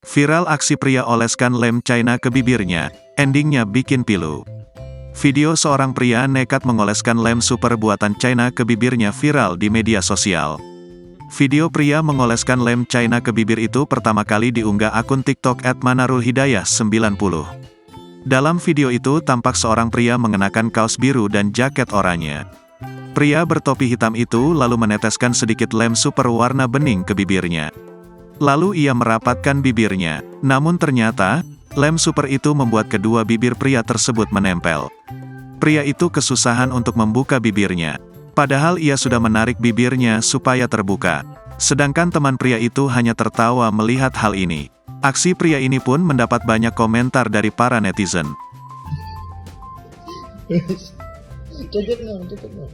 Viral aksi pria oleskan lem China ke bibirnya, endingnya bikin pilu. Video seorang pria nekat mengoleskan lem super buatan China ke bibirnya viral di media sosial. Video pria mengoleskan lem China ke bibir itu pertama kali diunggah akun TikTok @manarulhidayah90. Dalam video itu tampak seorang pria mengenakan kaos biru dan jaket oranye. Pria bertopi hitam itu lalu meneteskan sedikit lem super warna bening ke bibirnya. Lalu ia merapatkan bibirnya, namun ternyata, lem super itu membuat kedua bibir pria tersebut menempel. Pria itu kesusahan untuk membuka bibirnya, padahal ia sudah menarik bibirnya supaya terbuka. Sedangkan teman pria itu hanya tertawa melihat hal ini. Aksi pria ini pun mendapat banyak komentar dari para netizen. Joget dong, joget dong.